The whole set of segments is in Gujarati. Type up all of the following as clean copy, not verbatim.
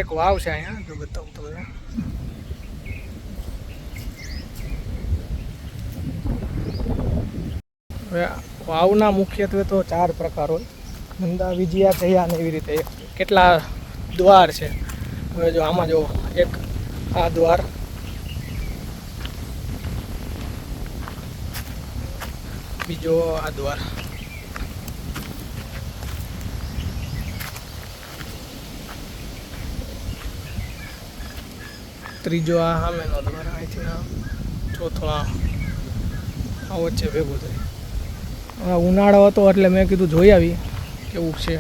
એક વાવ છે અહીંયા, જો બતાવું તમને. હવે વાવના મુખ્યત્વે તો 4 પ્રકાર હોય. નંદા, વિજયા, જયા ને એવી રીતે કેટલા દ્વાર છે. હવે જો આમાં જો એક આ દ્વાર, બીજો આ દ્વાર, ત્રીજો આ સામેનો દ્વાર, અહીંથી ચોથો આ વચ્ચે ભેગું થાય. ઉનાળો હતો એટલે મેં કીધું જોઈ આવી કેવું છે.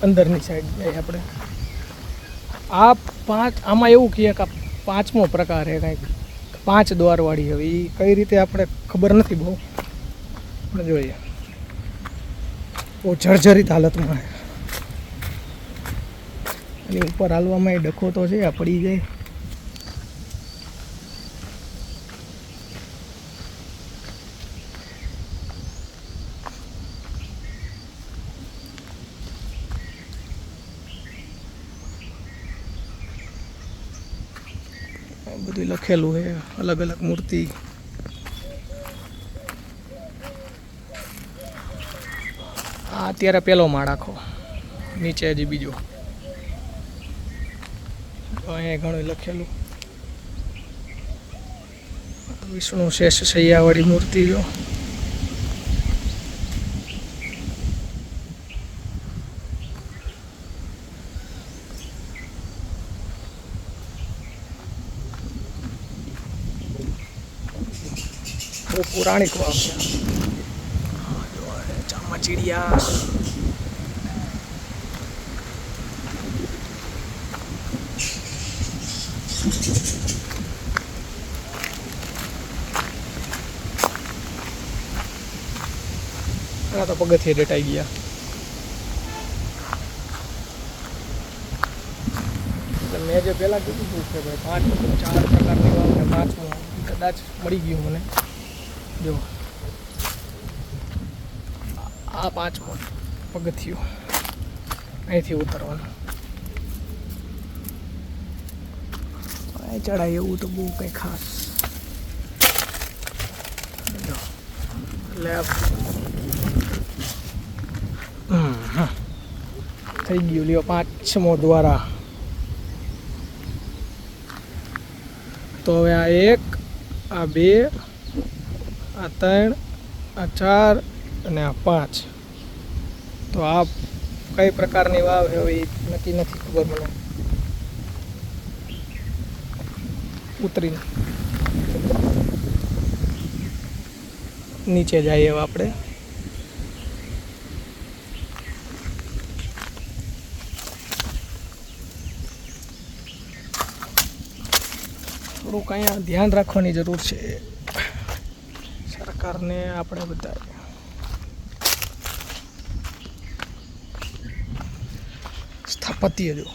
અંદરની સાઈડ જાય આપણે. આ 5 આમાં એવું કહે કે 5મો પ્રકાર છે કંઈક, 5 દ્વારવાળી. હવે એ કઈ રીતે આપણે ખબર નથી બહુ, પણ જોઈએ. બહુ જર્જરિત હાલતમાં છે. એની ઉપર હાલવામાં એ ડખો તો છે, આ પડી જાય. બધું લખેલું છે, અલગ અલગ મૂર્તિ. આ અત્યારે પેલો માળ આખો, નીચે હજી બીજો. અહીંયા ઘણું લખેલું. વિષ્ણુ શેષ શૈયાવાળી મૂર્તિ જો. બહુ પૌરાણિક વાવ છે. ચામાચીડિયા. આ તો પગથિયે ડટાઈ ગયા. મેં જે પહેલાં કીધું હતું કે ભાઈ 4 પ્રકારની વાવ ને 5મો કદાચ મળી ગયું મને. જો આ 5મો પગથિયું, અહીંથી ઉતરવાનું. અહીં ચડાય એવું તો બહુ કંઈ ખાસ. લેફ્ટ થઈ ગયું. લ્યો 5મો દ્વારા. તો હવે આ 1, આ 2, આ 3, આ 4 અને આ 5. તો આ કઈ પ્રકારની વાવ છે હવે નક્કી નથી ખબર મને. ઉતરીને નીચે જઈએ હવે આપણે. થોડુંક અહીંયા ધ્યાન રાખવાની જરૂર છે સરકારને, આપણે બધા. સ્થાપત્ય જો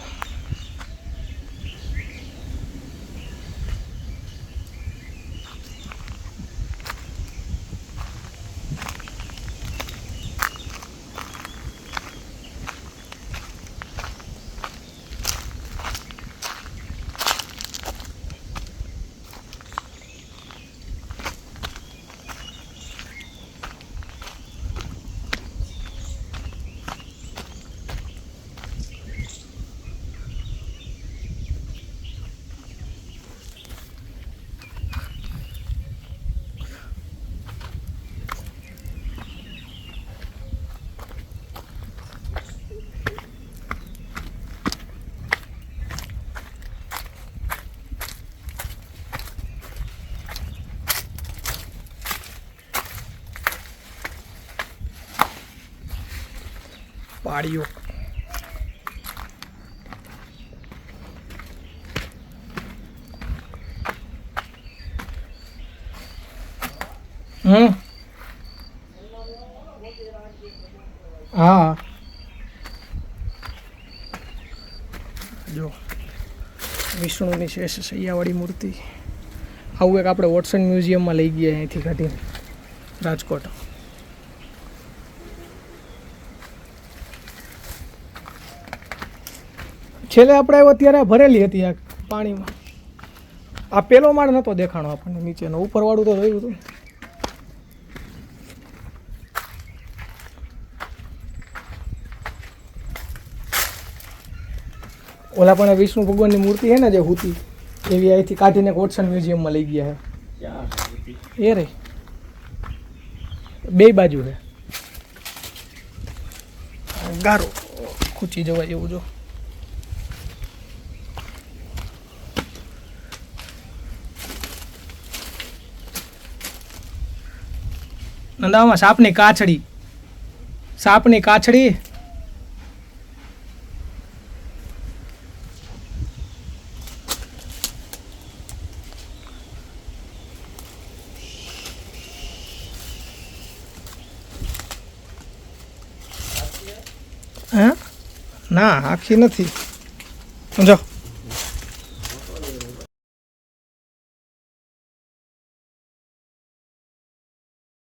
પાડીઓ. હા જો વિષ્ણુની શેષ શૈયાવાળી મૂર્તિ. આવું એક આપણે વોટસન મ્યુઝિયમમાં લઈ ગયા અહીંથી કાઢીને રાજકોટ. છેલ્લે આપણે આવ્યો ત્યારે આ ભરેલી હતી આ પાણીમાં. આ પેલો માળ નહોતો દેખાણો આપણને નીચેનો, ઉપરવાળું તો જોયું હતું. ઓલા પણ વિષ્ણુ ભગવાનની મૂર્તિ છે ને જે હુતી એવી અહીંથી કાઢીને વોટસન મ્યુઝિયમમાં લઈ ગયા છે. એ રે બે બાજુ છે ગારો ખૂચી જવાય એવું. જો નંદામાં સાપની કાછડી, સાપની કાછડી. હે ના આખી નથી. જો